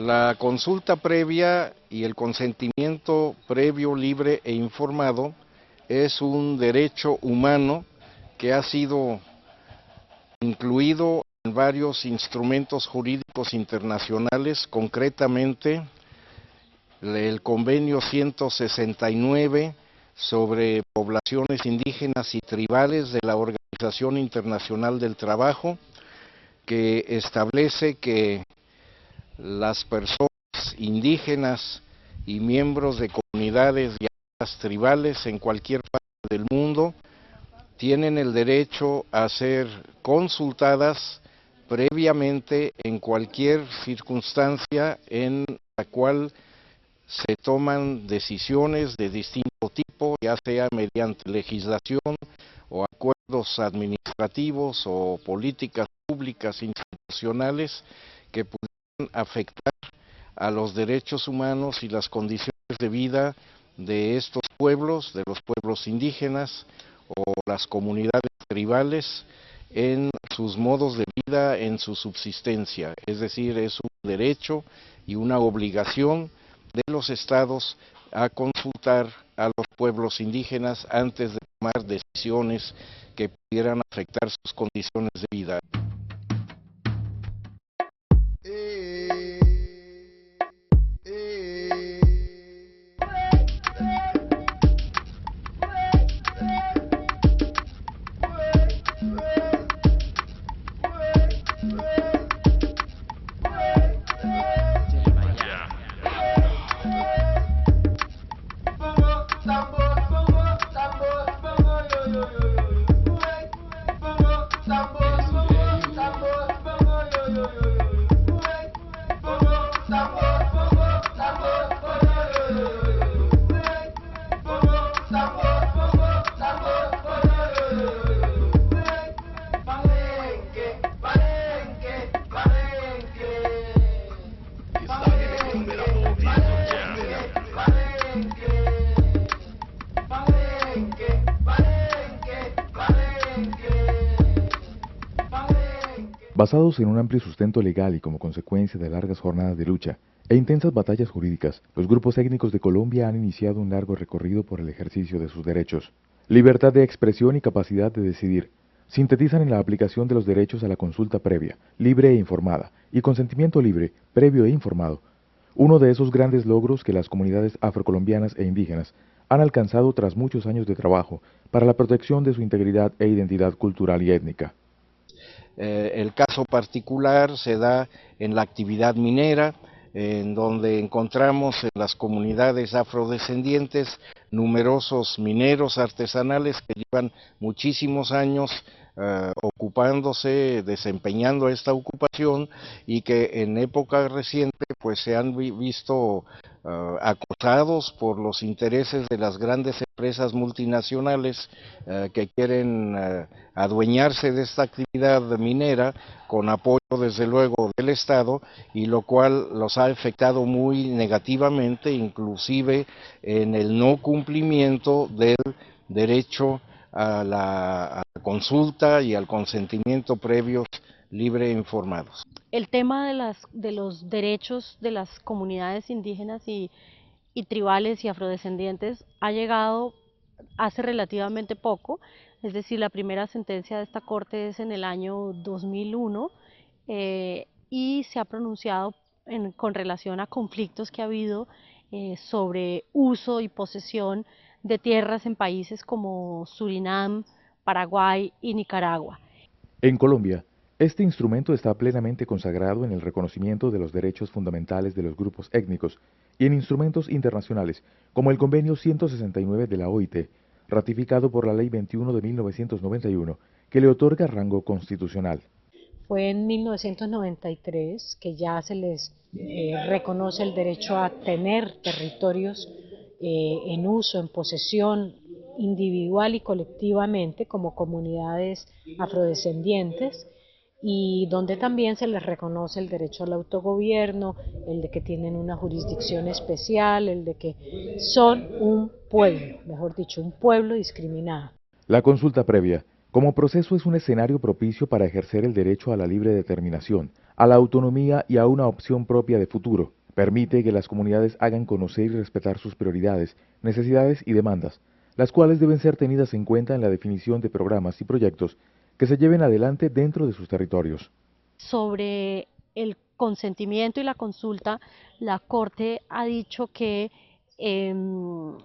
La consulta previa y el consentimiento previo, libre e informado es un derecho humano que ha sido incluido en varios instrumentos jurídicos internacionales, concretamente el Convenio 169 sobre poblaciones indígenas y tribales de la Organización Internacional del Trabajo, que establece que las personas indígenas y miembros de comunidades llamadas tribales en cualquier parte del mundo tienen el derecho a ser consultadas previamente en cualquier circunstancia en la cual se toman decisiones de distinto tipo, ya sea mediante legislación o acuerdos administrativos o políticas públicas institucionales que pudieran afectar a los derechos humanos y las condiciones de vida de estos pueblos, de los pueblos indígenas o las comunidades tribales en sus modos de vida, en su subsistencia. Es decir, es un derecho y una obligación de los estados a consultar a los pueblos indígenas antes de tomar decisiones que pudieran afectar sus condiciones de vida. Basados en un amplio sustento legal y como consecuencia de largas jornadas de lucha e intensas batallas jurídicas, los grupos étnicos de Colombia han iniciado un largo recorrido por el ejercicio de sus derechos. Libertad de expresión y capacidad de decidir sintetizan en la aplicación de los derechos a la consulta previa, libre e informada, y consentimiento libre, previo e informado, uno de esos grandes logros que las comunidades afrocolombianas e indígenas han alcanzado tras muchos años de trabajo para la protección de su integridad e identidad cultural y étnica. El caso particular se da en la actividad minera, en donde encontramos en las comunidades afrodescendientes numerosos mineros artesanales que llevan muchísimos años ocupándose, desempeñando esta ocupación y que en época reciente pues se han visto acosados por los intereses de las grandes empresas multinacionales que quieren adueñarse de esta actividad minera con apoyo desde luego del Estado, y lo cual los ha afectado muy negativamente, inclusive en el no cumplimiento del derecho a la consulta y al consentimiento previos libre e informados. El tema de los derechos de las comunidades indígenas y tribales y afrodescendientes ha llegado hace relativamente poco, es decir, la primera sentencia de esta corte es en el año 2001 y se ha pronunciado con relación a conflictos que ha habido sobre uso y posesión de tierras en países como Surinam, Paraguay y Nicaragua. En Colombia, este instrumento está plenamente consagrado en el reconocimiento de los derechos fundamentales de los grupos étnicos y en instrumentos internacionales, como el Convenio 169 de la OIT, ratificado por la Ley 21 de 1991, que le otorga rango constitucional. Fue en 1993 que ya se les reconoce el derecho a tener territorios en uso, en posesión individual y colectivamente como comunidades afrodescendientes, y donde también se les reconoce el derecho al autogobierno, el de que tienen una jurisdicción especial, el de que son un pueblo, mejor dicho, un pueblo discriminado. La consulta previa, como proceso, es un escenario propicio para ejercer el derecho a la libre determinación, a la autonomía y a una opción propia de futuro. Permite que las comunidades hagan conocer y respetar sus prioridades, necesidades y demandas, las cuales deben ser tenidas en cuenta en la definición de programas y proyectos que se lleven adelante dentro de sus territorios. Sobre el consentimiento y la consulta, la Corte ha dicho que digamos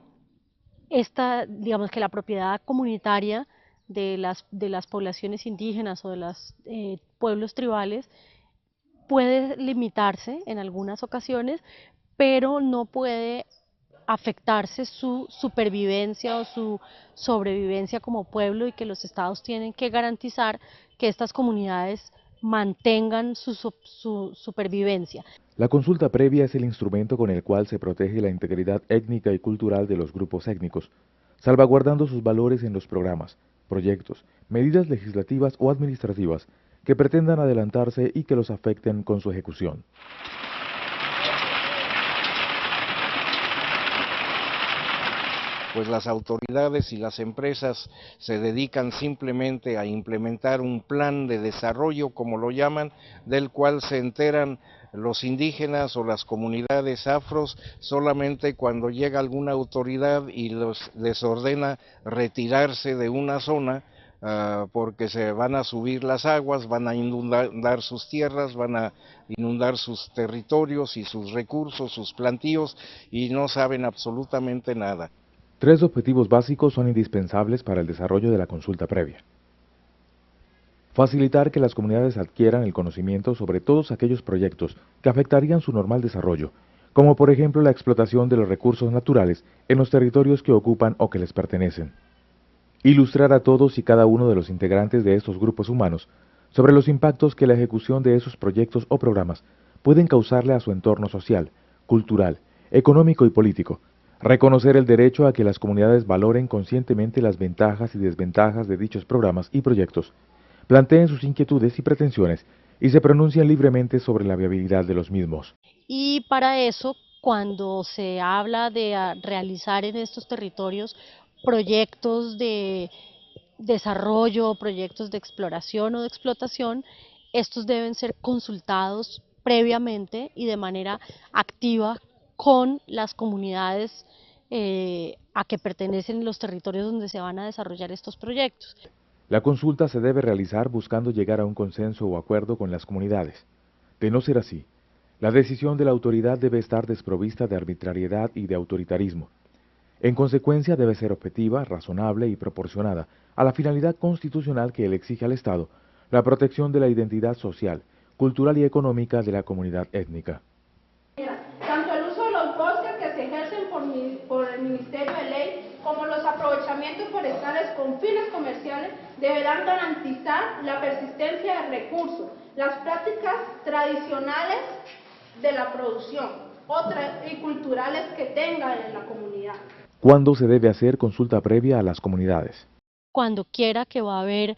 que la propiedad comunitaria de las poblaciones indígenas o de los pueblos tribales puede limitarse en algunas ocasiones, pero no puede afectarse su supervivencia o su sobrevivencia como pueblo, y que los estados tienen que garantizar que estas comunidades mantengan su supervivencia. La consulta previa es el instrumento con el cual se protege la integridad étnica y cultural de los grupos étnicos, salvaguardando sus valores en los programas, proyectos, medidas legislativas o administrativas que pretendan adelantarse y que los afecten con su ejecución. Pues las autoridades y las empresas se dedican simplemente a implementar un plan de desarrollo, como lo llaman, del cual se enteran los indígenas o las comunidades afros solamente cuando llega alguna autoridad y les ordena retirarse de una zona, porque se van a subir las aguas, van a inundar sus tierras, van a inundar sus territorios y sus recursos, sus plantíos, y no saben absolutamente nada. 3 objetivos básicos son indispensables para el desarrollo de la consulta previa. Facilitar que las comunidades adquieran el conocimiento sobre todos aquellos proyectos que afectarían su normal desarrollo, como por ejemplo la explotación de los recursos naturales en los territorios que ocupan o que les pertenecen. Ilustrar a todos y cada uno de los integrantes de estos grupos humanos sobre los impactos que la ejecución de esos proyectos o programas pueden causarle a su entorno social, cultural, económico y político. Reconocer el derecho a que las comunidades valoren conscientemente las ventajas y desventajas de dichos programas y proyectos, planteen sus inquietudes y pretensiones y se pronuncien libremente sobre la viabilidad de los mismos. Y para eso, cuando se habla de realizar en estos territorios proyectos de desarrollo, proyectos de exploración o de explotación, estos deben ser consultados previamente y de manera activa con las comunidades a que pertenecen los territorios donde se van a desarrollar estos proyectos. La consulta se debe realizar buscando llegar a un consenso o acuerdo con las comunidades. De no ser así, la decisión de la autoridad debe estar desprovista de arbitrariedad y de autoritarismo. En consecuencia, debe ser objetiva, razonable y proporcionada a la finalidad constitucional que le exige al Estado la protección de la identidad social, cultural y económica de la comunidad étnica. Tanto el uso de los bosques que se ejercen por el Ministerio de Ley como los aprovechamientos forestales con fines comerciales deberán garantizar la persistencia de recursos, las prácticas tradicionales de la producción y culturales que tengan en la comunidad. ¿Cuándo se debe hacer consulta previa a las comunidades? Cuando quiera que va a haber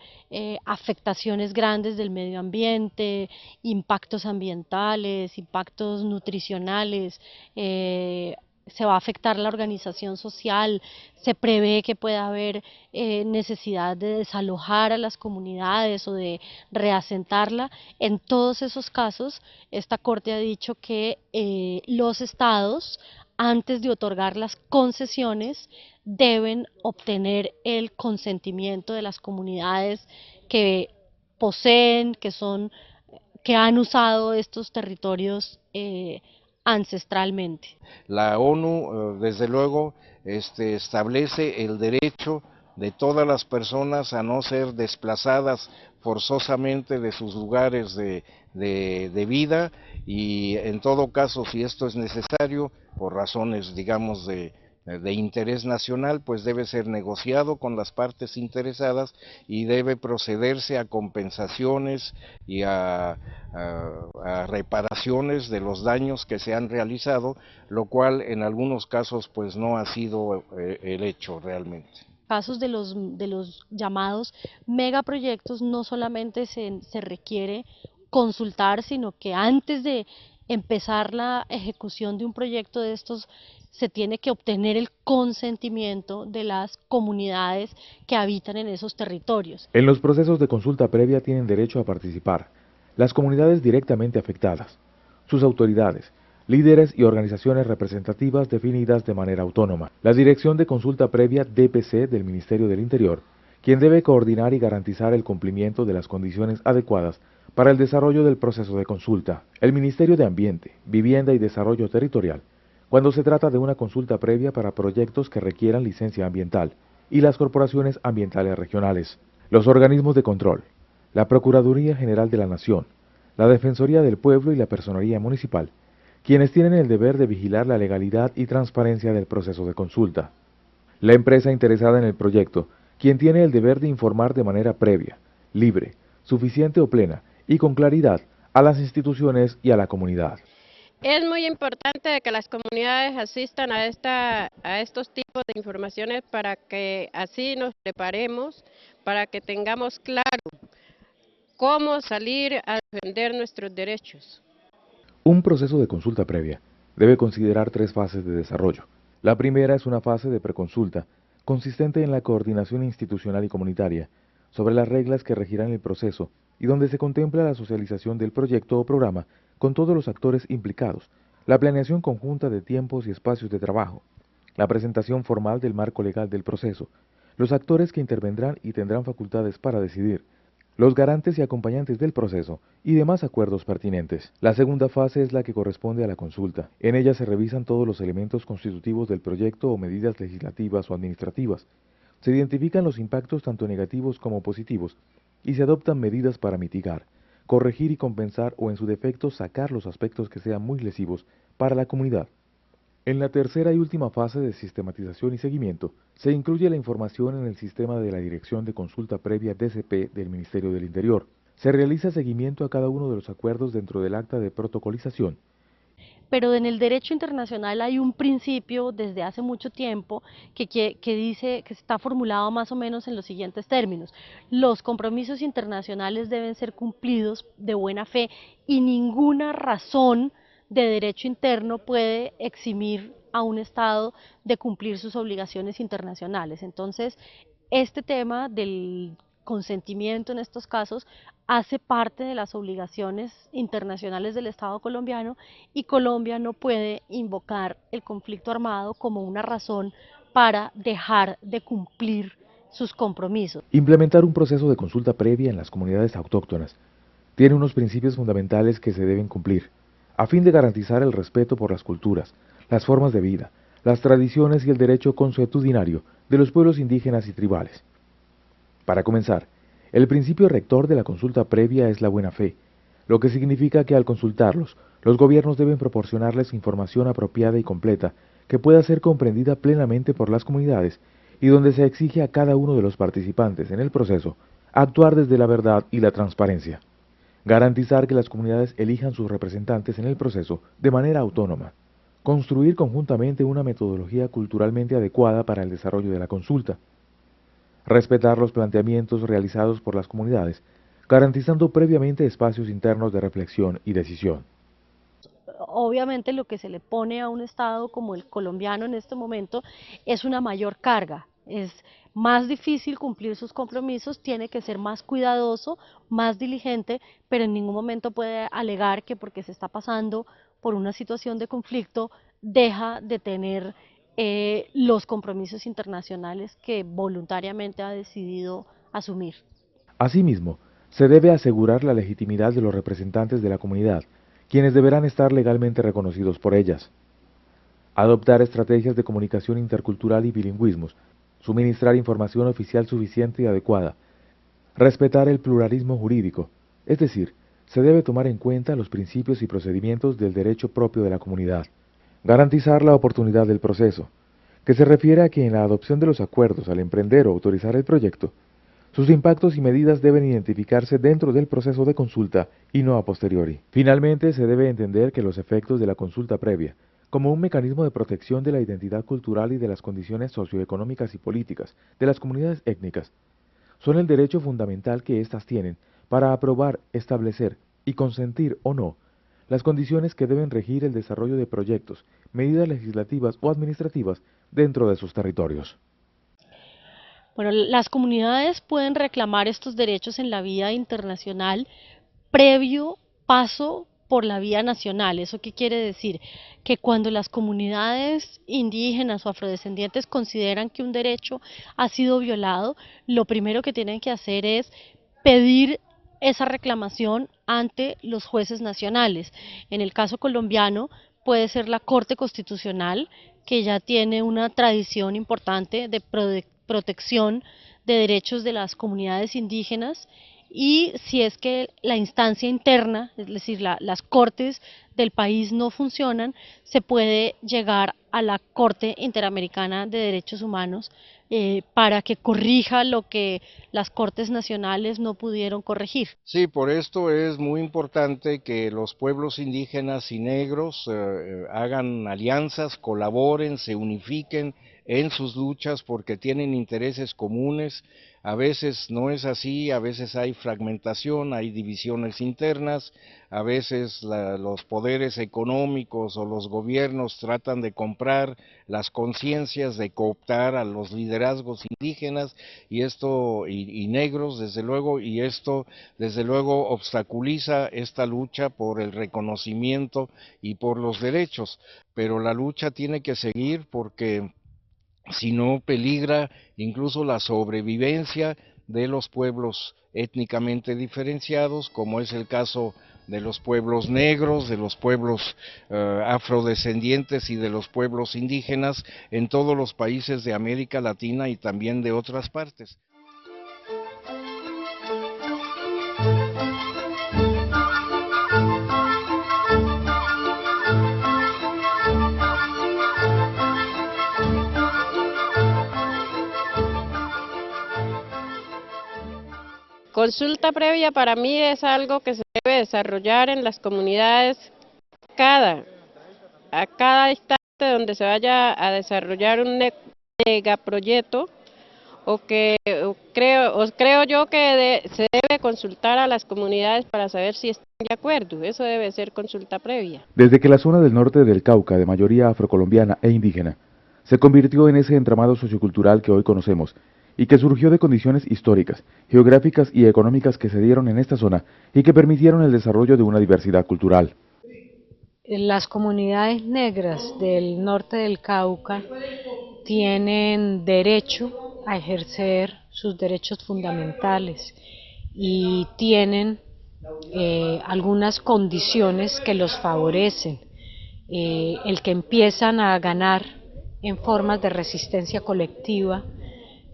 afectaciones grandes del medio ambiente, impactos ambientales, impactos nutricionales, se va a afectar la organización social, se prevé que pueda haber necesidad de desalojar a las comunidades o de reasentarla. En todos esos casos, esta Corte ha dicho que los estados, antes de otorgar las concesiones, deben obtener el consentimiento de las comunidades que poseen, que han usado estos territorios ancestralmente. La ONU, desde luego, establece el derecho de todas las personas a no ser desplazadas forzosamente de sus lugares de vida, y en todo caso, si esto es necesario, por razones, digamos, de interés nacional, pues debe ser negociado con las partes interesadas y debe procederse a compensaciones y a reparaciones de los daños que se han realizado, lo cual en algunos casos pues no ha sido el hecho realmente. Casos de los llamados megaproyectos, no solamente se requiere consultar, sino que antes de empezar la ejecución de un proyecto de estos se tiene que obtener el consentimiento de las comunidades que habitan en esos territorios. En los procesos de consulta previa tienen derecho a participar las comunidades directamente afectadas, sus autoridades, líderes y organizaciones representativas definidas de manera autónoma. La Dirección de Consulta Previa DPC del Ministerio del Interior, quien debe coordinar y garantizar el cumplimiento de las condiciones adecuadas para el desarrollo del proceso de consulta. El Ministerio de Ambiente, Vivienda y Desarrollo Territorial, cuando se trata de una consulta previa para proyectos que requieran licencia ambiental, y las corporaciones ambientales regionales, los organismos de control, la Procuraduría General de la Nación, la Defensoría del Pueblo y la Personería Municipal, quienes tienen el deber de vigilar la legalidad y transparencia del proceso de consulta. La empresa interesada en el proyecto, quien tiene el deber de informar de manera previa, libre, suficiente o plena y con claridad a las instituciones y a la comunidad. Es muy importante que las comunidades asistan a estos tipos de informaciones para que así nos preparemos, para que tengamos claro cómo salir a defender nuestros derechos. Un proceso de consulta previa debe considerar 3 fases de desarrollo. La primera es una fase de preconsulta, consistente en la coordinación institucional y comunitaria sobre las reglas que regirán el proceso y donde se contempla la socialización del proyecto o programa con todos los actores implicados, la planeación conjunta de tiempos y espacios de trabajo, la presentación formal del marco legal del proceso, los actores que intervendrán y tendrán facultades para decidir, los garantes y acompañantes del proceso y demás acuerdos pertinentes. La segunda fase es la que corresponde a la consulta. En ella se revisan todos los elementos constitutivos del proyecto o medidas legislativas o administrativas. Se identifican los impactos tanto negativos como positivos y se adoptan medidas para mitigar, corregir y compensar o en su defecto sacar los aspectos que sean muy lesivos para la comunidad. En la tercera y última fase de sistematización y seguimiento, se incluye la información en el sistema de la Dirección de Consulta Previa DCP del Ministerio del Interior. Se realiza seguimiento a cada uno de los acuerdos dentro del acta de protocolización. Pero en el derecho internacional hay un principio desde hace mucho tiempo que dice, que está formulado más o menos en los siguientes términos: los compromisos internacionales deben ser cumplidos de buena fe y ninguna razón de derecho interno puede eximir a un Estado de cumplir sus obligaciones internacionales. Entonces, este tema del consentimiento en estos casos hace parte de las obligaciones internacionales del Estado colombiano, y Colombia no puede invocar el conflicto armado como una razón para dejar de cumplir sus compromisos. Implementar un proceso de consulta previa en las comunidades autóctonas tiene unos principios fundamentales que se deben cumplir, a fin de garantizar el respeto por las culturas, las formas de vida, las tradiciones y el derecho consuetudinario de los pueblos indígenas y tribales. Para comenzar, el principio rector de la consulta previa es la buena fe, lo que significa que al consultarlos, los gobiernos deben proporcionarles información apropiada y completa que pueda ser comprendida plenamente por las comunidades y donde se exige a cada uno de los participantes en el proceso actuar desde la verdad y la transparencia. Garantizar que las comunidades elijan sus representantes en el proceso de manera autónoma. Construir conjuntamente una metodología culturalmente adecuada para el desarrollo de la consulta. Respetar los planteamientos realizados por las comunidades, garantizando previamente espacios internos de reflexión y decisión. Obviamente lo que se le pone a un Estado como el colombiano en este momento es una mayor carga, es más difícil cumplir sus compromisos, tiene que ser más cuidadoso, más diligente, pero en ningún momento puede alegar que porque se está pasando por una situación de conflicto deja de tener los compromisos internacionales que voluntariamente ha decidido asumir. Asimismo, se debe asegurar la legitimidad de los representantes de la comunidad, quienes deberán estar legalmente reconocidos por ellas. Adoptar estrategias de comunicación intercultural y bilingüismos, suministrar información oficial suficiente y adecuada, respetar el pluralismo jurídico, es decir, se debe tomar en cuenta los principios y procedimientos del derecho propio de la comunidad. Garantizar la oportunidad del proceso, que se refiere a que en la adopción de los acuerdos al emprender o autorizar el proyecto, sus impactos y medidas deben identificarse dentro del proceso de consulta y no a posteriori. Finalmente, se debe entender que los efectos de la consulta previa, como un mecanismo de protección de la identidad cultural y de las condiciones socioeconómicas y políticas de las comunidades étnicas, son el derecho fundamental que éstas tienen para aprobar, establecer y consentir o no las condiciones que deben regir el desarrollo de proyectos, medidas legislativas o administrativas dentro de sus territorios. Bueno, las comunidades pueden reclamar estos derechos en la vía internacional previo paso por la vía nacional. ¿Eso qué quiere decir? Que cuando las comunidades indígenas o afrodescendientes consideran que un derecho ha sido violado, lo primero que tienen que hacer es pedir esa reclamación ante los jueces nacionales. En el caso colombiano puede ser la Corte Constitucional, que ya tiene una tradición importante de protección de derechos de las comunidades indígenas, y si es que la instancia interna, es decir, las cortes del país no funcionan, se puede llegar a la Corte Interamericana de Derechos Humanos para que corrija lo que las cortes nacionales no pudieron corregir. Sí, por esto es muy importante que los pueblos indígenas y negros hagan alianzas, colaboren, se unifiquen en sus luchas porque tienen intereses comunes. A veces no es así, a veces hay fragmentación, hay divisiones internas, a veces los poderes económicos o los gobiernos tratan de comprar las conciencias, de cooptar a los liderazgos indígenas y negros, desde luego, y esto desde luego obstaculiza esta lucha por el reconocimiento y por los derechos, pero la lucha tiene que seguir porque si no peligra incluso la sobrevivencia de los pueblos étnicamente diferenciados, como es el caso de los pueblos negros, de los pueblos afrodescendientes y de los pueblos indígenas en todos los países de América Latina y también de otras partes. Consulta previa para mí es algo que se debe desarrollar en las comunidades a cada instante donde se vaya a desarrollar un megaproyecto, creo yo que se debe consultar a las comunidades para saber si están de acuerdo. Eso debe ser consulta previa. Desde que la zona del norte del Cauca, de mayoría afrocolombiana e indígena, se convirtió en ese entramado sociocultural que hoy conocemos, y que surgió de condiciones históricas, geográficas y económicas que se dieron en esta zona y que permitieron el desarrollo de una diversidad cultural. Las comunidades negras del norte del Cauca tienen derecho a ejercer sus derechos fundamentales y tienen algunas condiciones que los favorecen, el que empiezan a ganar en formas de resistencia colectiva,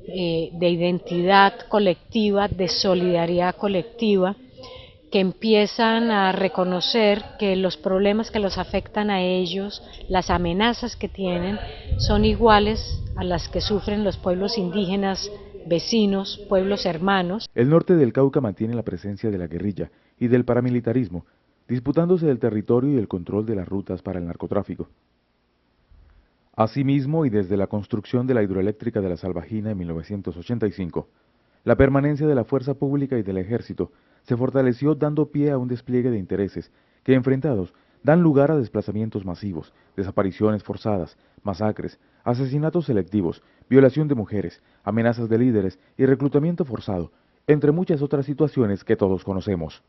de identidad colectiva, de solidaridad colectiva, que empiezan a reconocer que los problemas que los afectan a ellos, las amenazas que tienen, son iguales a las que sufren los pueblos indígenas vecinos, pueblos hermanos. El norte del Cauca mantiene la presencia de la guerrilla y del paramilitarismo, disputándose el territorio y el control de las rutas para el narcotráfico. Asimismo, y desde la construcción de la hidroeléctrica de la Salvajina en 1985, la permanencia de la fuerza pública y del ejército se fortaleció dando pie a un despliegue de intereses que, enfrentados, dan lugar a desplazamientos masivos, desapariciones forzadas, masacres, asesinatos selectivos, violación de mujeres, amenazas de líderes y reclutamiento forzado, entre muchas otras situaciones que todos conocemos.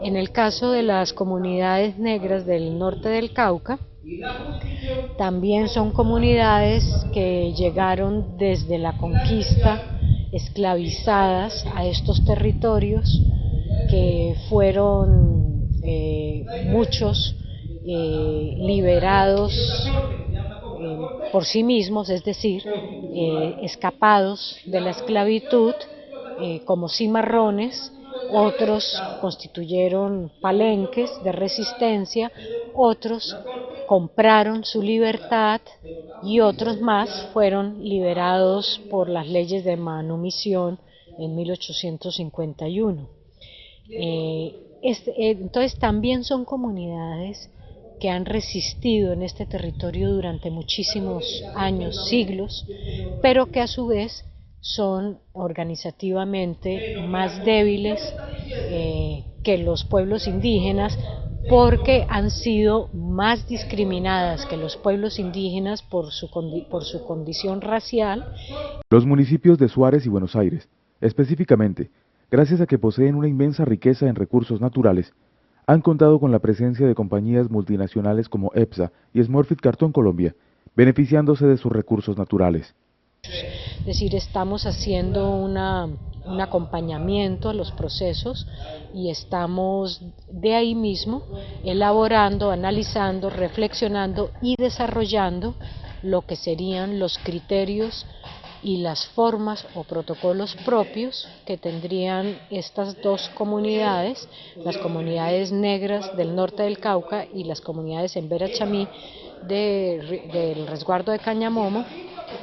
En el caso de las comunidades negras del norte del Cauca, también son comunidades que llegaron desde la conquista esclavizadas a estos territorios, que fueron muchos liberados por sí mismos, es decir, escapados de la esclavitud como cimarrones. Otros constituyeron palenques de resistencia, otros compraron su libertad y otros más fueron liberados por las leyes de manumisión en 1851. Entonces también son comunidades que han resistido en este territorio durante muchísimos años, siglos, pero que a su vez son organizativamente más débiles que los pueblos indígenas, porque han sido más discriminadas que los pueblos indígenas por su condición racial. Los municipios de Suárez y Buenos Aires, específicamente, gracias a que poseen una inmensa riqueza en recursos naturales, han contado con la presencia de compañías multinacionales como EPSA y Smurfit Cartón Colombia, beneficiándose de sus recursos naturales. Es decir, estamos haciendo un acompañamiento a los procesos y estamos de ahí mismo elaborando, analizando, reflexionando y desarrollando lo que serían los criterios y las formas o protocolos propios que tendrían estas dos comunidades, las comunidades negras del norte del Cauca y las comunidades en Chamí del resguardo de Cañamomo,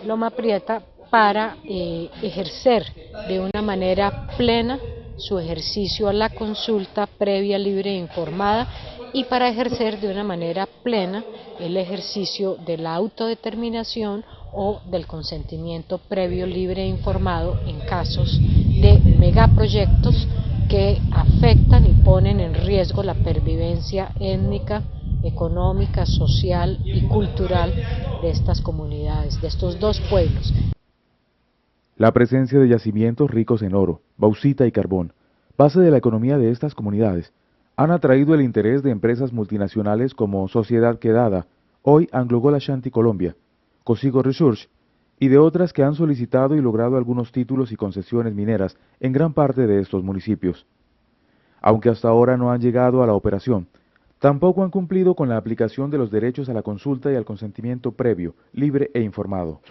Loma Prieta, para ejercer de una manera plena su ejercicio a la consulta previa, libre e informada y para ejercer de una manera plena el ejercicio de la autodeterminación o del consentimiento previo, libre e informado en casos de megaproyectos que afectan y ponen en riesgo la pervivencia étnica, económica, social y cultural de estas comunidades, de estos dos pueblos. La presencia de yacimientos ricos en oro, bauxita y carbón, base de la economía de estas comunidades, han atraído el interés de empresas multinacionales como Sociedad Quedada, hoy Anglo-Gold Ashanti Colombia, Cosigo Research, y de otras que han solicitado y logrado algunos títulos y concesiones mineras en gran parte de estos municipios. Aunque hasta ahora no han llegado a la operación, tampoco han cumplido con la aplicación de los derechos a la consulta y al consentimiento previo, libre e informado.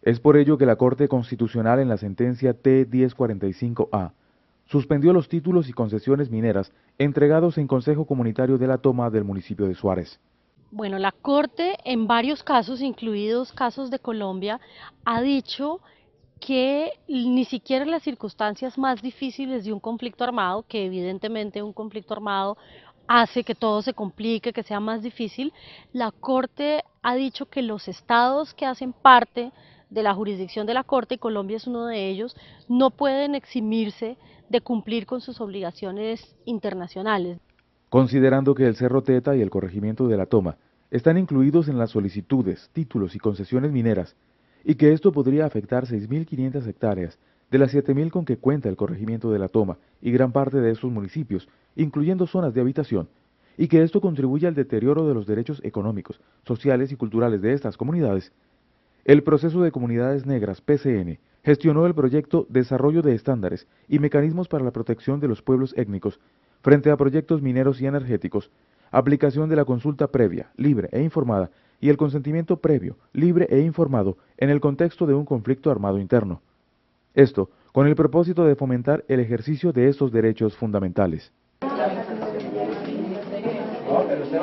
Es por ello que la Corte Constitucional en la sentencia T-1045A suspendió los títulos y concesiones mineras entregados en Consejo Comunitario de la Toma del municipio de Suárez. Bueno, la Corte en varios casos, incluidos casos de Colombia, ha dicho que ni siquiera en las circunstancias más difíciles de un conflicto armado, que evidentemente un conflicto armado hace que todo se complique, que sea más difícil, la Corte ha dicho que los estados que hacen parte de la jurisdicción de la Corte, y Colombia es uno de ellos, no pueden eximirse de cumplir con sus obligaciones internacionales. Considerando que el Cerro Teta y el corregimiento de la Toma están incluidos en las solicitudes, títulos y concesiones mineras, y que esto podría afectar 6.500 hectáreas de las 7.000 con que cuenta el corregimiento de la Toma y gran parte de esos municipios, incluyendo zonas de habitación, y que esto contribuye al deterioro de los derechos económicos, sociales y culturales de estas comunidades, el Proceso de Comunidades Negras, PCN, gestionó el proyecto Desarrollo de Estándares y Mecanismos para la Protección de los Pueblos Étnicos frente a proyectos mineros y energéticos, aplicación de la consulta previa, libre e informada y el consentimiento previo, libre e informado en el contexto de un conflicto armado interno. Esto con el propósito de fomentar el ejercicio de estos derechos fundamentales.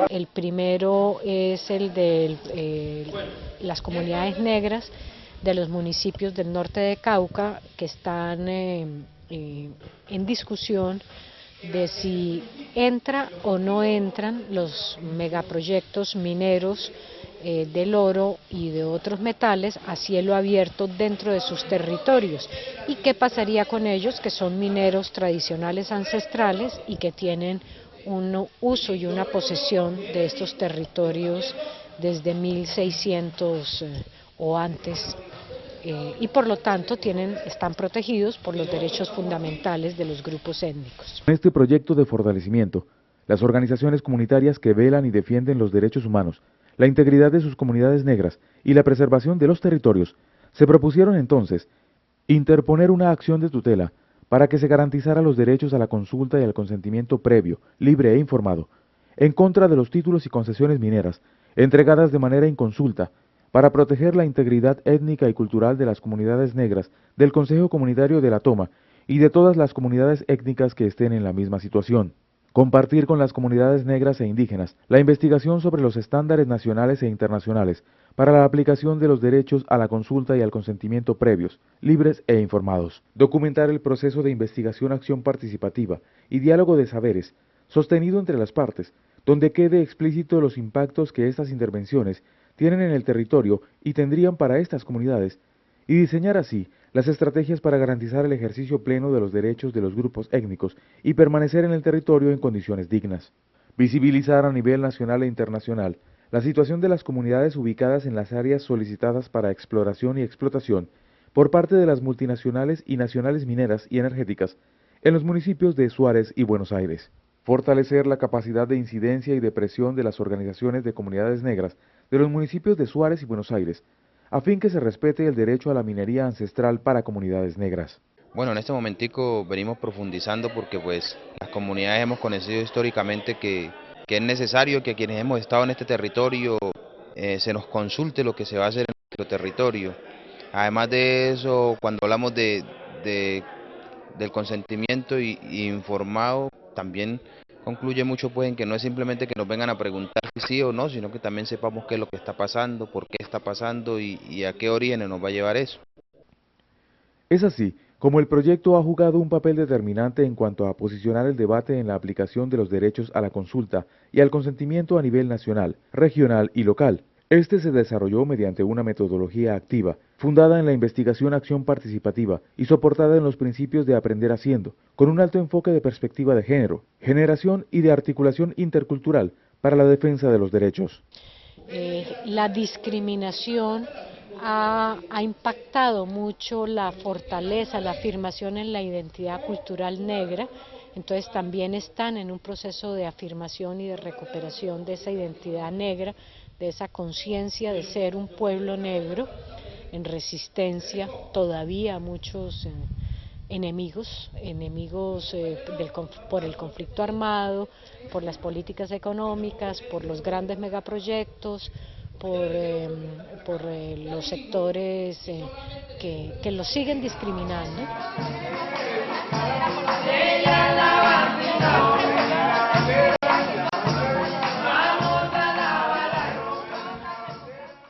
El primero es el de las comunidades negras de los municipios del norte de Cauca que están en discusión de si entra o no entran los megaproyectos mineros del oro y de otros metales a cielo abierto dentro de sus territorios y qué pasaría con ellos que son mineros tradicionales ancestrales y que tienen un uso y una posesión de estos territorios desde 1600 o antes y por lo tanto están protegidos por los derechos fundamentales de los grupos étnicos. En este proyecto de fortalecimiento, las organizaciones comunitarias que velan y defienden los derechos humanos, la integridad de sus comunidades negras y la preservación de los territorios, se propusieron entonces interponer una acción de tutela para que se garantizara los derechos a la consulta y al consentimiento previo, libre e informado, en contra de los títulos y concesiones mineras, entregadas de manera inconsulta, para proteger la integridad étnica y cultural de las comunidades negras del Consejo Comunitario de la Toma y de todas las comunidades étnicas que estén en la misma situación. Compartir con las comunidades negras e indígenas la investigación sobre los estándares nacionales e internacionales para la aplicación de los derechos a la consulta y al consentimiento previos, libres e informados. Documentar el proceso de investigación-acción participativa y diálogo de saberes, sostenido entre las partes, donde quede explícito los impactos que estas intervenciones tienen en el territorio y tendrían para estas comunidades, y diseñar así las estrategias para garantizar el ejercicio pleno de los derechos de los grupos étnicos y permanecer en el territorio en condiciones dignas. Visibilizar a nivel nacional e internacional la situación de las comunidades ubicadas en las áreas solicitadas para exploración y explotación por parte de las multinacionales y nacionales mineras y energéticas en los municipios de Suárez y Buenos Aires. Fortalecer la capacidad de incidencia y de presión de las organizaciones de comunidades negras de los municipios de Suárez y Buenos Aires, a fin que se respete el derecho a la minería ancestral para comunidades negras. Bueno, en este momentico venimos profundizando porque pues las comunidades hemos conocido históricamente que es necesario que quienes hemos estado en este territorio se nos consulte lo que se va a hacer en nuestro territorio. Además de eso, cuando hablamos del consentimiento y informado, también concluye mucho pues en que no es simplemente que nos vengan a preguntar si sí o no, sino que también sepamos qué es lo que está pasando, por qué está pasando y a qué orígenes nos va a llevar eso. Es así como el proyecto ha jugado un papel determinante en cuanto a posicionar el debate en la aplicación de los derechos a la consulta y al consentimiento a nivel nacional, regional y local. Este se desarrolló mediante una metodología activa, fundada en la investigación-acción participativa y soportada en los principios de aprender haciendo, con un alto enfoque de perspectiva de género, generación y de articulación intercultural para la defensa de los derechos. La discriminación ha impactado mucho la fortaleza, la afirmación en la identidad cultural negra, entonces también están en un proceso de afirmación y de recuperación de esa identidad negra, de esa conciencia de ser un pueblo negro en resistencia todavía a muchos enemigos por el conflicto armado, por las políticas económicas, por los grandes megaproyectos, por los sectores que los siguen discriminando.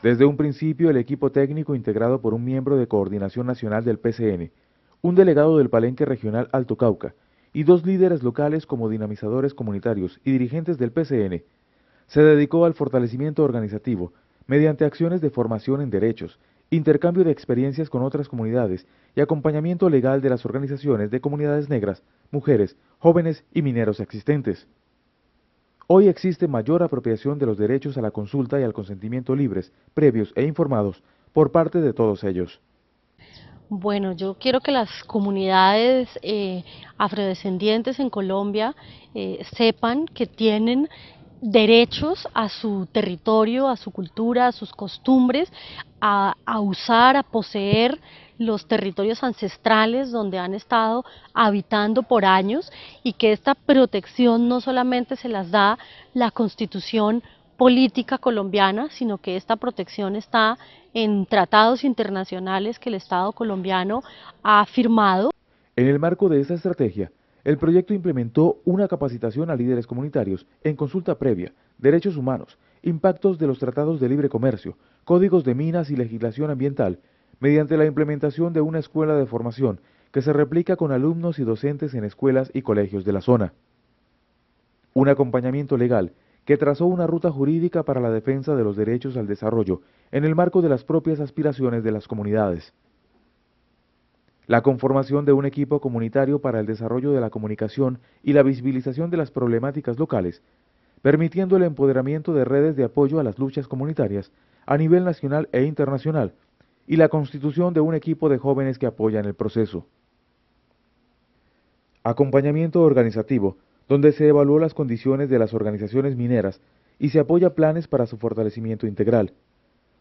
Desde un principio, el equipo técnico, integrado por un miembro de Coordinación Nacional del PCN, un delegado del Palenque Regional Alto Cauca y 2 líderes locales como dinamizadores comunitarios y dirigentes del PCN, se dedicó al fortalecimiento organizativo mediante acciones de formación en derechos, intercambio de experiencias con otras comunidades y acompañamiento legal de las organizaciones de comunidades negras, mujeres, jóvenes y mineros existentes. Hoy existe mayor apropiación de los derechos a la consulta y al consentimiento libres, previos e informados por parte de todos ellos. Bueno, yo quiero que las comunidades afrodescendientes en Colombia sepan que tienen derechos a su territorio, a su cultura, a sus costumbres, a usar, a poseer los territorios ancestrales donde han estado habitando por años, y que esta protección no solamente se las da la Constitución política colombiana, sino que esta protección está en tratados internacionales que el Estado colombiano ha firmado. En el marco de esta estrategia, el proyecto implementó una capacitación a líderes comunitarios en consulta previa, derechos humanos, impactos de los tratados de libre comercio, códigos de minas y legislación ambiental, mediante la implementación de una escuela de formación que se replica con alumnos y docentes en escuelas y colegios de la zona. Un acompañamiento legal que trazó una ruta jurídica para la defensa de los derechos al desarrollo en el marco de las propias aspiraciones de las comunidades. La conformación de un equipo comunitario para el desarrollo de la comunicación y la visibilización de las problemáticas locales, permitiendo el empoderamiento de redes de apoyo a las luchas comunitarias a nivel nacional e internacional, y la constitución de un equipo de jóvenes que apoyan el proceso. Acompañamiento organizativo, donde se evaluó las condiciones de las organizaciones mineras y se apoya planes para su fortalecimiento integral.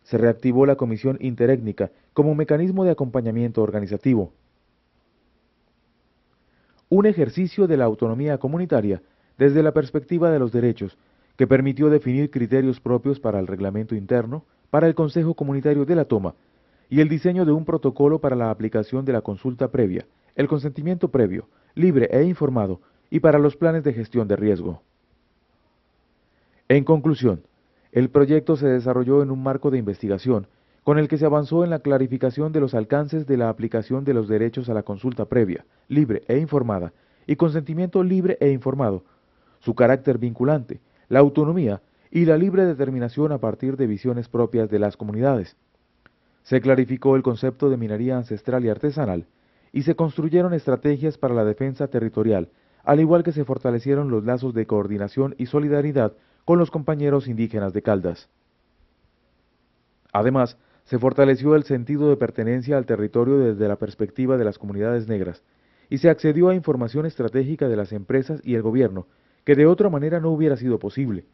Se reactivó la Comisión Interétnica como mecanismo de acompañamiento organizativo. Un ejercicio de la autonomía comunitaria desde la perspectiva de los derechos, que permitió definir criterios propios para el reglamento interno, para el Consejo Comunitario de la Toma, y el diseño de un protocolo para la aplicación de la consulta previa, el consentimiento previo, libre e informado, y para los planes de gestión de riesgo. En conclusión, el proyecto se desarrolló en un marco de investigación, con el que se avanzó en la clarificación de los alcances de la aplicación de los derechos a la consulta previa, libre e informada, y consentimiento libre e informado, su carácter vinculante, la autonomía y la libre determinación a partir de visiones propias de las comunidades. Se clarificó el concepto de minería ancestral y artesanal, y se construyeron estrategias para la defensa territorial, al igual que se fortalecieron los lazos de coordinación y solidaridad con los compañeros indígenas de Caldas. Además, se fortaleció el sentido de pertenencia al territorio desde la perspectiva de las comunidades negras, y se accedió a información estratégica de las empresas y el gobierno que de otra manera no hubiera sido posible.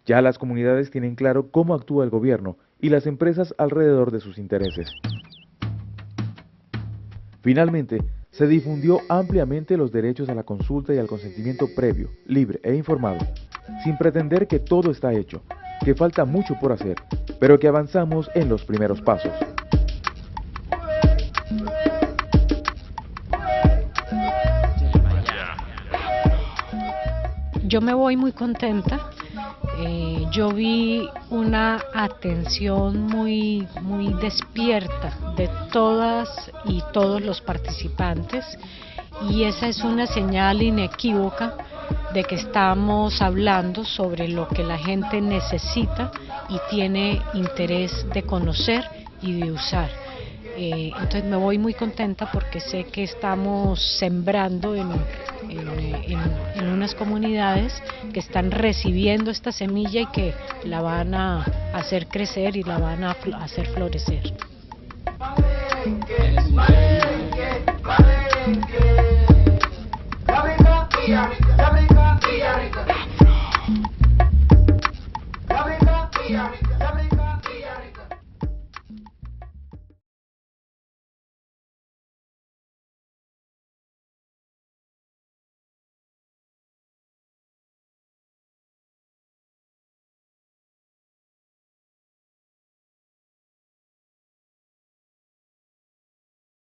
Ya las comunidades tienen claro cómo actúa el gobierno y las empresas alrededor de sus intereses. Finalmente, se difundió ampliamente los derechos a la consulta y al consentimiento previo, libre e informado, sin pretender que todo está hecho, que falta mucho por hacer, pero que avanzamos en los primeros pasos. Yo me voy muy contenta. Yo vi una atención muy despierta de todas y todos los participantes, y esa es una señal inequívoca de que estamos hablando sobre lo que la gente necesita y tiene interés de conocer y de usar. Entonces me voy muy contenta porque sé que estamos sembrando en unas comunidades que están recibiendo esta semilla y que la van a hacer crecer y la van a hacer florecer. Palenque, Palenque, Palenque,